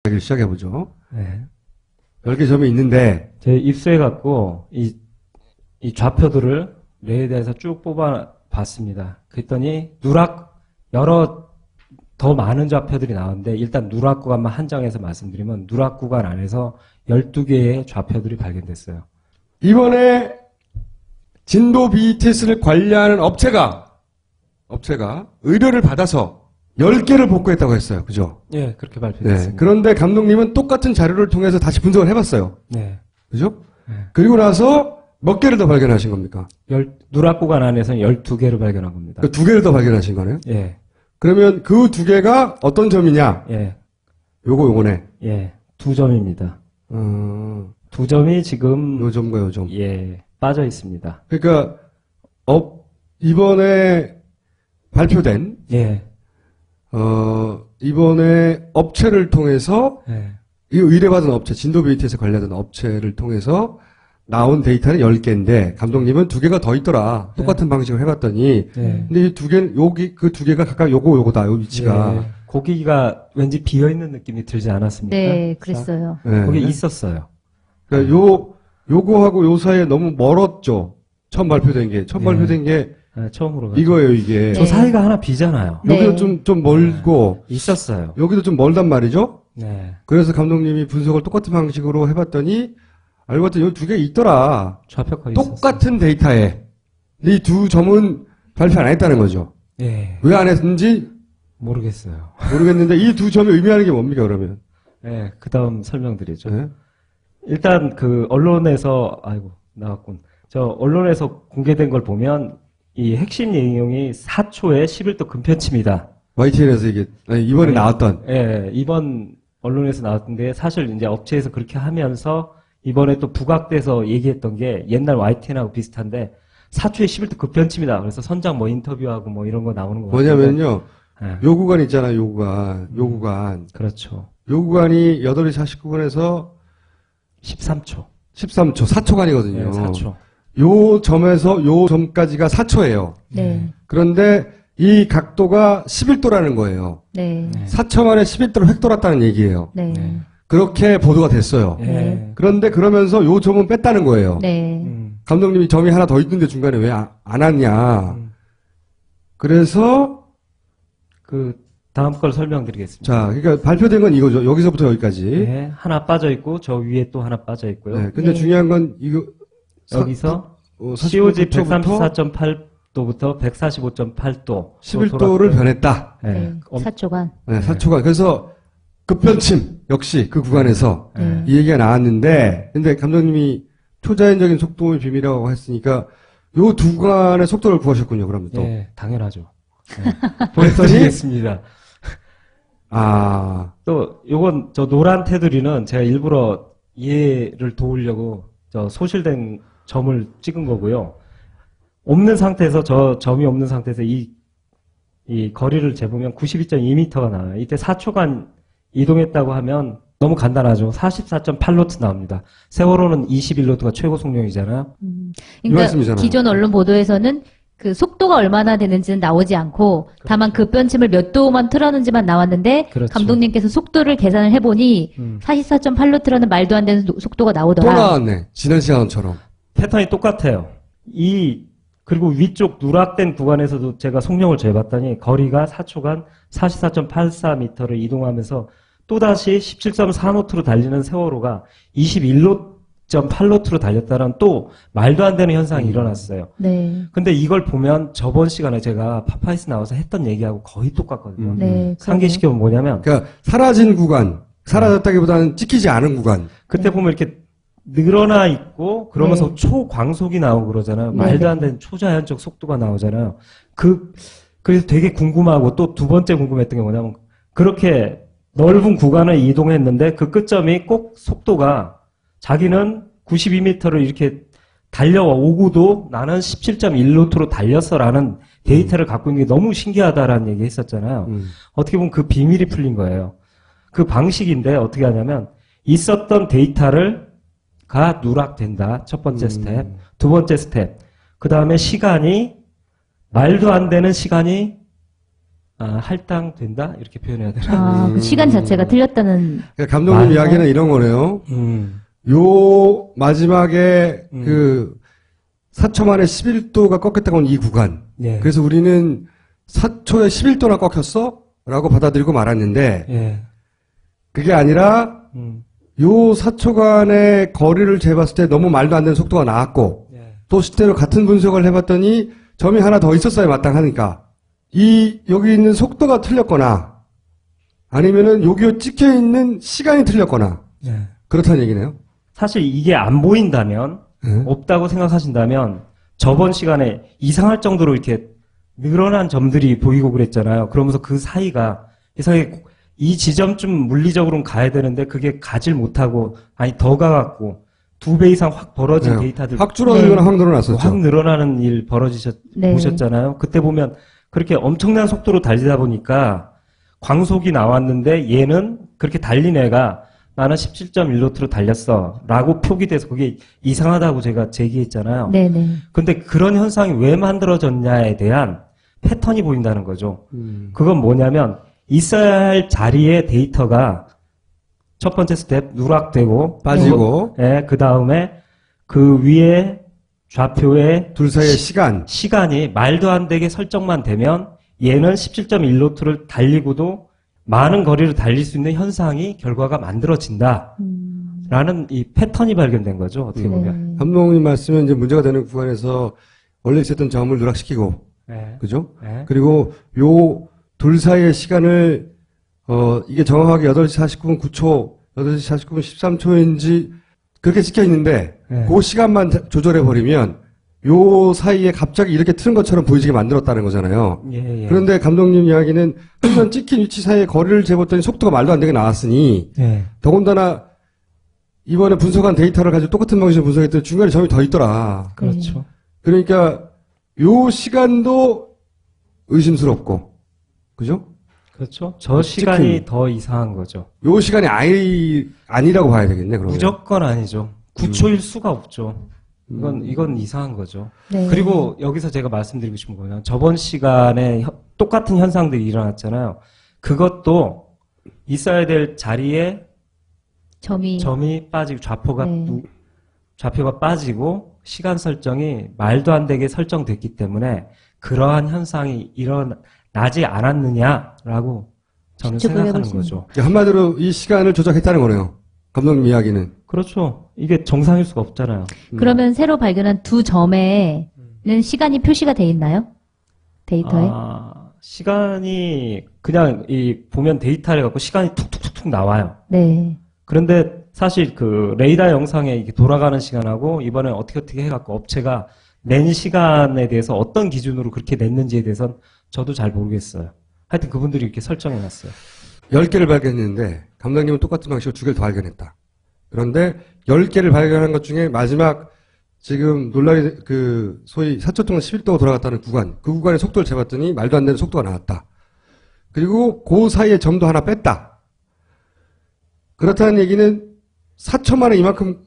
이야기를 시작해보죠. 네. 10개 점이 있는데, 제 입수해갖고, 이 좌표들을 레에 대해서 쭉 뽑아봤습니다. 그랬더니, 더 많은 좌표들이 나오는데, 일단 누락 구간만 한정해서 말씀드리면, 누락 구간 안에서 12개의 좌표들이 발견됐어요. 이번에 진도 BTS를 관리하는 업체가 의뢰를 받아서 10개를 복구했다고 했어요. 그죠? 예, 그렇게 발표됐습니다. 네. 그런데 감독님은 똑같은 자료를 통해서 다시 분석을 해봤어요. 네. 그죠? 네. 그리고 나서 몇 개를 더 발견하신 겁니까? 누락 구간 안에서는 12개를 발견한 겁니다. 그 2개를 더 발견하신 거네요? 예. 그러면 그 2개가 어떤 점이냐? 예. 요거네. 예. 2점입니다. 2점이 지금, 요 점과 요 점. 예, 빠져 있습니다. 그러니까, 이번에 발표된, 예. 이번에 업체를 통해서, 예. 이 의뢰받은 업체, 진도 BTS 관련된 업체를 통해서 나온 데이터는 10개인데, 감독님은 2개가 더 있더라. 똑같은 방식으로 해봤더니, 네. 근데 이 2개, 그 2개가 각각 요거다, 요 위치가. 예. 거기가 왠지 비어있는 느낌이 들지 않았습니까? 네, 그랬어요. 네. 거기 있었어요. 그러니까 요거하고 요 사이에 너무 멀었죠. 처음 발표된 게. 네, 처음으로. 이거예요, 이게. 저 사이가 하나 비잖아요. 네. 여기도 좀 멀고, 있었어요. 여기도 좀 멀단 말이죠? 네. 그래서 감독님이 분석을 똑같은 방식으로 해봤더니, 알고 봤더니 요 2개 있더라. 좌표가 똑같은 데이터에. 이 2점은 발표 안 했다는 거죠. 예. 왜 안 했는지 모르겠어요. 모르겠는데, 이 2점이 의미하는 게 뭡니까, 그러면? 예, 그 다음 설명드리죠. 네? 일단 언론에서, 나왔군. 언론에서 공개된 걸 보면, 이 핵심 내용이 4초에 11도 근편침이다. YTN에서 이번에 나왔던. 예, 이번 언론에서 나왔던 게 사실 이제 업체에서 그렇게 하면서 이번에 또 부각돼서 얘기했던 게 옛날 YTN하고 비슷한데 4초에 11도 급변침이다. 그래서 선장 인터뷰하고 이런 거 나오는 거 뭐냐면요. 예. 요 구간 있잖아요, 요 구간. 그렇죠. 요 구간이 8시 49분에서 13초. 13초, 4초간이거든요. 네, 4초. 요 점에서 요 점까지가 4초예요. 네. 그런데 이 각도가 11도라는 거예요. 네. 4초 만에 11도를 획 돌았다는 얘기예요. 네. 네. 그렇게 보도가 됐어요. 예. 그런데 그러면서 요 점은 뺐다는 거예요. 네. 감독님이 점이 하나 더 있는데 중간에 왜 안 왔냐. 그래서 다음 걸 설명드리겠습니다. 자, 그러니까 발표된 건 이거죠. 여기서부터 여기까지. 네, 하나 빠져 있고 저 위에 또 하나 빠져 있고요. 네, 근데 네. 중요한 건 이거 여기서 COG 49초부터 134.8도부터 145.8도 11도를 변했다. 네. 네. 4초간. 네, 4초간. 그래서 급변침 역시 그 구간에서 네. 이 얘기가 나왔는데, 근데 감독님이 초자연적인 속도의 비밀이라고 했으니까 요 두 구간의 속도를 구하셨군요. 그러면 또. 네, 당연하죠. 네. 보여드리겠습니다. 또 요건 저 노란 테두리는 제가 일부러 이해를 도우려고 소실된 점을 찍은 거고요. 없는 상태에서 점이 없는 상태에서 이 거리를 재보면 92.2m가 나와요. 이때 4초간 이동했다고 하면 너무 간단하죠. 44.8노트 나옵니다. 세월호는 21노트가 최고 속력이잖아요. 이 말씀이잖아요. 기존 언론 보도에서는 그 속도가 얼마나 되는지는 나오지 않고 다만 급변침을 몇 도만 틀었는지만 나왔는데 그렇죠. 감독님께서 속도를 계산을 해보니 44.8노트라는 말도 안 되는 속도가 또 나오더라. 나왔네. 지난 시간처럼. 패턴이 똑같아요. 그리고 위쪽 누락된 구간에서도 제가 속력을 재봤더니 거리가 4초간 44.84m를 이동하면서 또다시 17.4노트로 달리는 세월호가 21.8노트로 달렸다는 또 말도 안 되는 현상이 일어났어요. 네. 근데 이걸 보면 저번 시간에 제가 파파이스 나와서 했던 얘기하고 거의 똑같거든요. 네. 상기시켜보면 뭐냐면 그러니까 사라진 구간, 사라졌다기보다는 찍히지 않은 구간. 그때 보면 이렇게 늘어나 있고 그러면서 네. 초광속이 나오고 그러잖아요. 네. 말도 안 되는 초자연적 속도가 나오잖아요. 그래서 되게 궁금하고 또 두 번째 궁금했던 게 뭐냐면 그렇게 넓은 구간을 이동했는데 그 끝점이 꼭 속도가 자기는 92m를 이렇게 달려오고도 나는 17.1노트로 달렸어라는 데이터를 갖고 있는 게 너무 신기하다라는 얘기 했었잖아요. 어떻게 보면 그 비밀이 풀린 거예요. 그 방식인데 어떻게 하냐면 있었던 데이터가 누락된다. 첫 번째 스텝. 두 번째 스텝. 그 다음에 시간이 말도 안 되는 시간이 할당된다? 이렇게 표현해야 되나? 그 시간 자체가 틀렸다는. 그러니까 감독님 맞아요. 이야기는 이런 거네요. 요 마지막에 그 4초 만에 11도가 꺾였다고 하는 이 구간. 예. 그래서 우리는 4초에 11도나 꺾였어? 라고 받아들이고 말았는데 예. 그게 아니라 요 4초간의 거리를 재봤을 때 너무 말도 안 되는 속도가 나왔고 예. 또 실제로 같은 분석을 해봤더니 점이 하나 더 있었어야 마땅하니까 여기 있는 속도가 틀렸거나 아니면은 여기 찍혀있는 시간이 틀렸거나 예. 그렇다는 얘기네요. 사실 이게 안 보인다면, 없다고 생각하신다면, 저번 시간에 이상할 정도로 이렇게 늘어난 점들이 보이고 그랬잖아요. 그러면서 그 사이가, 이상하게 이 지점쯤 물리적으로는 가야 되는데, 그게 가질 못하고, 아니, 더 가갖고, 2배 이상 확 벌어진 네. 데이터들. 확 줄어들거나 확 늘어났었죠. 확 늘어나는 일 네. 보셨잖아요. 그때 보면, 그렇게 엄청난 속도로 달리다 보니까, 광속이 나왔는데, 얘는 그렇게 달린 애가, 나는 17.1노트로 달렸어. 라고 표기돼서 그게 이상하다고 제가 제기했잖아요. 네네. 근데 그런 현상이 왜 만들어졌냐에 대한 패턴이 보인다는 거죠. 그건 뭐냐면 있어야 할 자리에 데이터가 첫 번째 스텝 누락되고 빠지고 그 다음에 그 위에 좌표에 둘 사이의 시간. 시간이 말도 안 되게 설정만 되면 얘는 17.1노트를 달리고도 많은 거리를 달릴 수 있는 현상이 결과가 만들어진다. 라는 이 패턴이 발견된 거죠. 어떻게 보면. 감독님 말씀은 이제 문제가 되는 구간에서 원래 있었던 점을 누락시키고, 네. 그죠? 네. 그리고 요 둘 사이의 시간을, 이게 정확하게 8시 49분 9초, 8시 49분 13초인지 그렇게 찍혀 있는데, 네. 그 시간만 조절해버리면 요 사이에 갑자기 이렇게 트는 것처럼 보이지게 만들었다는 거잖아요. 예, 예. 그런데 감독님 이야기는 한번 찍힌 위치 사이의 거리를 재봤더니 속도가 말도 안 되게 나왔으니, 예. 더군다나 이번에 분석한 데이터를 가지고 똑같은 방식으로 분석했더니 중간에 점이 더 있더라. 그렇죠. 그러니까 요 시간도 의심스럽고, 그죠? 그렇죠. 저 시간이 더 이상한 거죠. 요 시간이 아니라고 봐야 되겠네, 그러면. 무조건 아니죠. 9초일 수가 없죠. 이건 이상한 거죠. 네. 그리고 여기서 제가 말씀드리고 싶은 거는 저번 시간에 똑같은 현상들이 일어났잖아요. 그것도 있어야 될 자리에 점이 빠지고 좌표가 빠지고 시간 설정이 말도 안 되게 설정됐기 때문에 그러한 현상이 일어나지 않았느냐라고 저는 추측을 생각하는 해볼 수 거죠. 한마디로 이 시간을 조작했다는 거네요. 감독님 이야기는. 그렇죠. 이게 정상일 수가 없잖아요. 그러면 새로 발견한 두 점에는 시간이 표시가 돼 있나요? 데이터에? 시간이 그냥 보면 데이터를 갖고 시간이 툭툭툭툭 나와요. 네. 그런데 사실 그 레이더 영상에 이게 돌아가는 시간하고 이번에 어떻게 해갖고 업체가 낸 시간에 대해서 어떤 기준으로 그렇게 냈는지에 대해서는 저도 잘 모르겠어요. 하여튼 그분들이 이렇게 설정해놨어요. 10개를 발견했는데, 감독님은 똑같은 방식으로 2개를 더 발견했다. 그런데 10개를 발견한 것 중에 마지막 지금 논란이 소위 4초 동안 11도가 돌아갔다는 구간, 그 구간의 속도를 재봤더니 말도 안 되는 속도가 나왔다. 그리고 그 사이에 점도 하나 뺐다. 그렇다는 얘기는 4초 만에 이만큼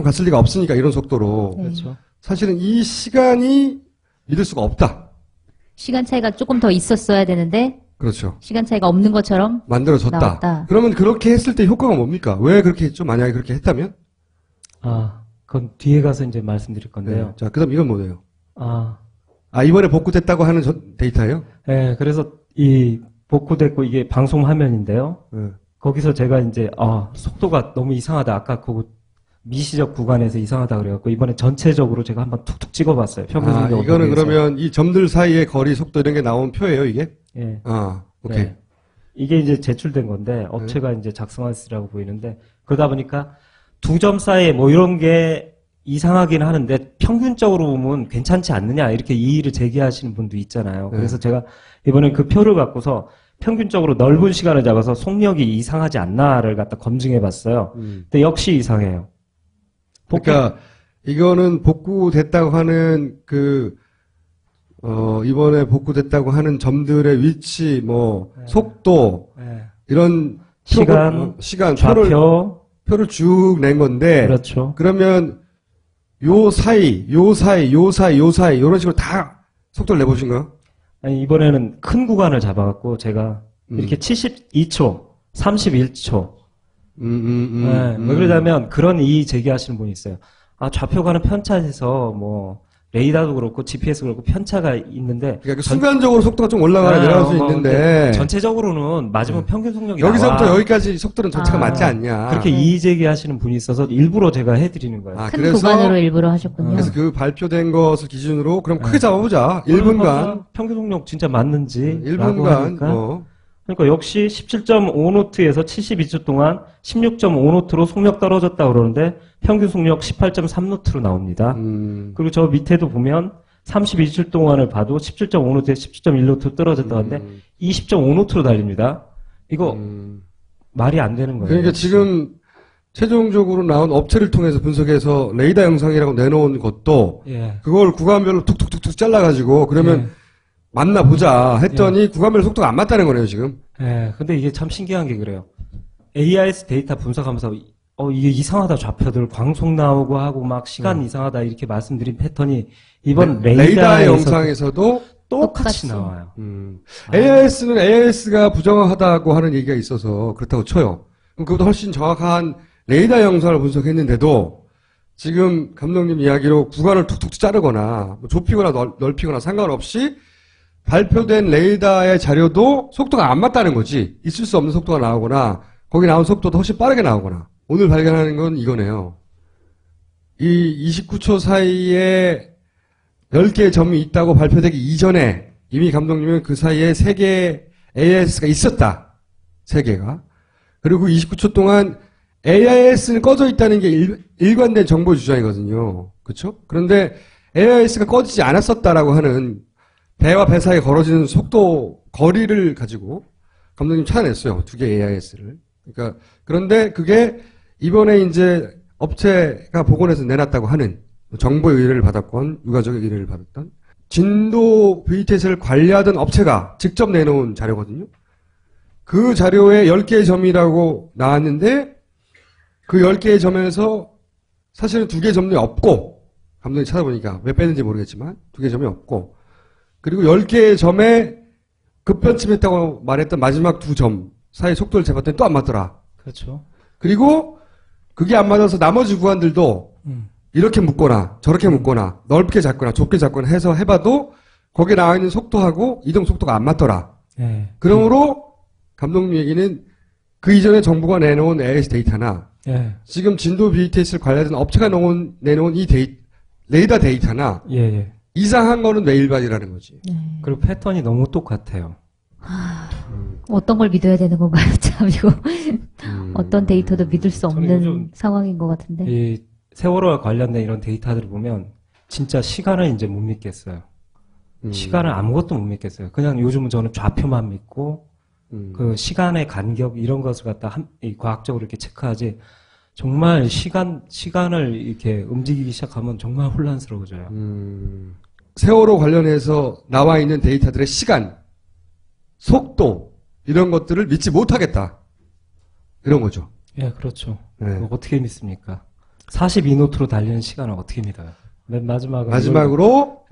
갔을 리가 없으니까 이런 속도로. 네. 그렇죠. 사실은 이 시간이 믿을 수가 없다. 시간 차이가 조금 더 있었어야 되는데 그렇죠. 시간 차이가 없는 것처럼 만들어졌다. 나왔다. 그러면 그렇게 했을 때 효과가 뭡니까? 왜 그렇게 했죠? 만약에 그렇게 했다면? 그건 뒤에 가서 이제 말씀드릴 건데요. 네. 자, 그 다음 이건 뭐예요? 이번에 이번에 복구됐다고 하는 데이터예요? 네, 그래서 이 복구됐고 이게 방송 화면인데요. 네. 거기서 제가 이제 속도가 너무 이상하다. 아까 그 미시적 구간에서 이상하다 그래갖고 이번에 전체적으로 제가 한번 툭툭 찍어봤어요. 평균 속도. 이거는 그러면 이 점들 사이의 거리 속도 이런 게 나온 표예요, 이게? 예. 오케이. 네. 이게 이제 제출된 건데 업체가 이제 작성했으라고 보이는데 그러다 보니까 두 점 사이에 뭐 이런 게 이상하긴 하는데 평균적으로 보면 괜찮지 않느냐 이렇게 이의를 제기하시는 분도 있잖아요. 그래서 제가 이번에 그 표를 갖고서 평균적으로 넓은 시간을 잡아서 속력이 이상하지 않나를 갖다 검증해봤어요. 근데 역시 이상해요. 그러니까 이거는 복구됐다고 하는 이번에 복구됐다고 하는 점들의 위치, 속도, 이런 시간, 표를 쭉 낸 건데, 그렇죠. 그러면 요 사이, 이런 식으로 다 속도를 내보신 거예요? 아니, 이번에는 큰 구간을 잡아갖고 제가 이렇게 72초, 31초. 네, 왜 그러냐면 그런 이의 제기하시는 분이 있어요. 아, 좌표가는 편차에서 뭐 레이더도 그렇고 GPS 그렇고 편차가 있는데 그러니까 순간적으로 속도가 좀 올라가나 내려갈 수 있는데 전체적으로는 맞으면 평균 속력이 여기서부터 나와. 여기까지 속도는 전체가 맞지 않냐. 그렇게 이의 제기하시는 분이 있어서 일부러 제가 해드리는 거예요. 큰 구간으로 일부러 하셨군요. 그래서 그 발표된 것을 기준으로 그럼 크게 잡아보자. 1분간. 평균 속력 진짜 맞는지. 1분간. 그러니까 역시 17.5노트에서 72초 동안 16.5노트로 속력 떨어졌다 그러는데 평균 속력 18.3노트로 나옵니다. 그리고 저 밑에도 보면 32초 동안을 봐도 17.5노트에 17.1노트 떨어졌다 하는데 20.5노트로 달립니다. 이거 말이 안 되는 거예요. 그러니까 지금 최종적으로 나온 업체를 통해서 분석해서 레이더 영상이라고 내놓은 것도 그걸 구간별로 툭툭툭툭 잘라가지고 그러면 맞나 보자 했더니 구간별 속도가 안 맞다는 거네요, 지금. 근데 이게 참 신기한 게 그래요. AIS 데이터 분석하면서 이게 이상하다 좌표들 광속 나오고 하고 막 시간 이상하다 이렇게 말씀드린 패턴이 이번 레이더 영상에서도 똑같이 나와요. AIS는 AIS가 부정하다고 하는 얘기가 있어서 그렇다고 쳐요. 그럼 그보다 훨씬 정확한 레이더 영상을 분석했는데도 지금 감독님 이야기로 구간을 툭툭 자르거나 뭐 좁히거나 넓히거나 상관없이 발표된 레이더의 자료도 속도가 안 맞다는 거지. 있을 수 없는 속도가 나오거나 거기 나온 속도도 훨씬 빠르게 나오거나 오늘 발견하는 건 이거네요. 이 29초 사이에 10개의 점이 있다고 발표되기 이전에 이미 감독님은 그 사이에 3개의 AIS가 있었다. 3개가. 그리고 29초 동안 AIS는 꺼져 있다는 게 일관된 정보 주장이거든요. 그렇죠? 그런데 AIS가 꺼지지 않았었다라고 하는 배와 배 사이에 걸어지는 속도, 거리를 가지고 감독님 찾아냈어요. 2개의 AIS를. 그러니까, 그런데 그게 이번에 이제 업체가 복원해서 내놨다고 하는 정보의 의뢰를 받았건, 유가족의 의뢰를 받았던, 진도 VTS를 관리하던 업체가 직접 내놓은 자료거든요. 그 자료에 10개의 점이라고 나왔는데, 그 10개의 점에서 사실은 2개의 점이 없고, 감독님 찾아보니까 왜 뺐는지 모르겠지만, 2개의 점이 없고, 그리고 10개의 점에 급변침했다고 말했던 마지막 2점 사이 속도를 재봤더니 또 안 맞더라. 그렇죠. 그리고 그게 안 맞아서 나머지 구간들도 이렇게 묶거나 저렇게 묶거나 넓게 잡거나 좁게 잡거나 해서 해봐도 거기에 나와 있는 속도하고 이동 속도가 안 맞더라. 그러므로 감독님 얘기는 그 이전에 정부가 내놓은 AIS 데이터나 지금 진도 BTS를 관리하던 업체가 내놓은 이 레이더 데이터나 이상한 거는 왜 일반이라는 거지. 그리고 패턴이 너무 똑같아요. 어떤 걸 믿어야 되는 건가요? 참 이거 어떤 데이터도 믿을 수 없는 상황인 것 같은데. 이 세월호와 관련된 이런 데이터들을 보면 진짜 시간을 이제 못 믿겠어요. 시간을 아무것도 못 믿겠어요. 그냥 요즘은 저는 좌표만 믿고 그 시간의 간격 이런 것을 갖다 과학적으로 이렇게 체크하지. 정말 시간을 이렇게 움직이기 시작하면 정말 혼란스러워져요. 세월호 관련해서 나와 있는 데이터들의 시간, 속도, 이런 것들을 믿지 못하겠다. 이런 거죠. 그렇죠. 어떻게 믿습니까? 42노트로 달리는 시간을 어떻게 믿어요? 맨 마지막으로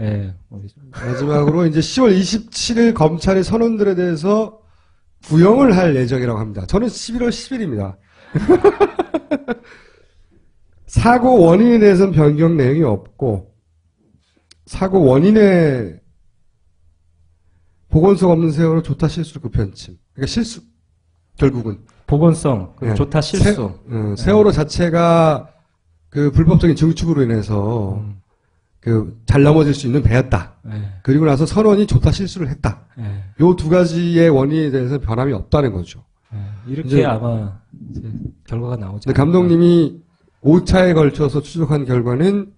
이제 10월 27일 검찰의 선언들에 대해서 구형을 할 예정이라고 합니다. 저는 11월 10일입니다. 사고 원인에 대해서는 변경 내용이 없고 사고 원인에 보건성 없는 세월호 조타 실수로 급편침. 그러니까 실수 결국은 보건성 조타 실수. 세월호 자체가 그 불법적인 증축으로 인해서 그 잘 넘어질 수 있는 배였다. 그리고 나서 선원이 조타 실수를 했다. 요 2가지의 원인에 대해서 변함이 없다는 거죠. 이렇게 아마 이제 결과가 나오죠. 감독님이 5차에 걸쳐서 추적한 결과는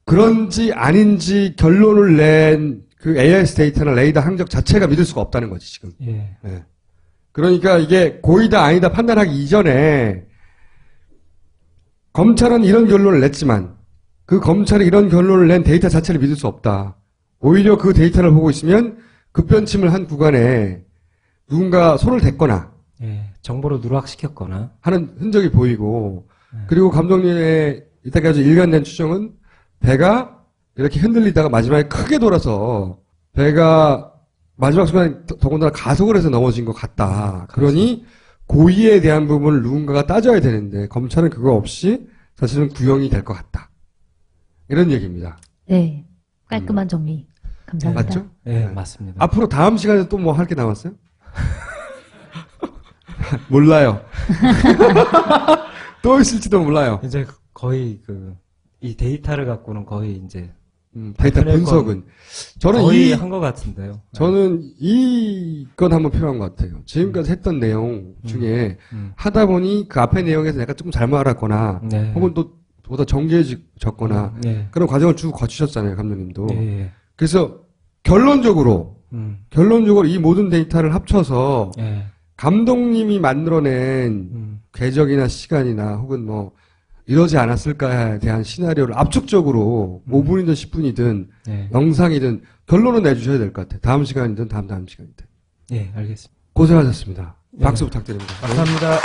그런지 아닌지 결론을 낸 그 AIS 데이터나 레이더 항적 자체가 믿을 수가 없다는 거지, 지금. 그러니까 이게 고의다 아니다 판단하기 이전에 검찰은 이런 결론을 냈지만 그 검찰이 이런 결론을 낸 데이터 자체를 믿을 수 없다. 오히려 그 데이터를 보고 있으면 급변침을 한 구간에 누군가 손을 댔거나 정보를 누락시켰거나 하는 흔적이 보이고 그리고 감독님의 이때까지 일관된 추정은 배가 이렇게 흔들리다가 마지막에 크게 돌아서 배가 마지막 순간에 더군다나 가속을 해서 넘어진 것 같다. 그러니 고의에 대한 부분을 누군가가 따져야 되는데 검찰은 그거 없이 사실은 구형이 될 것 같다. 이런 얘기입니다. 네. 깔끔한 정리. 감사합니다. 맞죠? 네, 맞습니다. 앞으로 다음 시간에 또 뭐 할 게 남았어요? 몰라요. 또 있을지도 몰라요. 이제 거의 이 데이터를 갖고는 거의 이제 데이터 발표될 분석은 저는 거의 한 것 같은데요. 저는 이건 한번 필요한 것 같아요. 지금까지 했던 내용 중에 하다 보니 그 앞에 내용에서 내가 조금 잘못 알았거나 네. 혹은 또 보다 정교해졌거나 네. 그런 과정을 쭉 거치셨잖아요, 감독님도. 예. 그래서 결론적으로 이 모든 데이터를 합쳐서 예. 감독님이 만들어낸 궤적이나 시간이나 혹은 뭐 이러지 않았을까에 대한 시나리오를 압축적으로 5분이든 10분이든 예. 영상이든 결론을 내주셔야 될 것 같아요. 다음 시간이든 다음 시간이든. 예, 알겠습니다. 고생하셨습니다. 예. 박수 부탁드립니다. 감사합니다.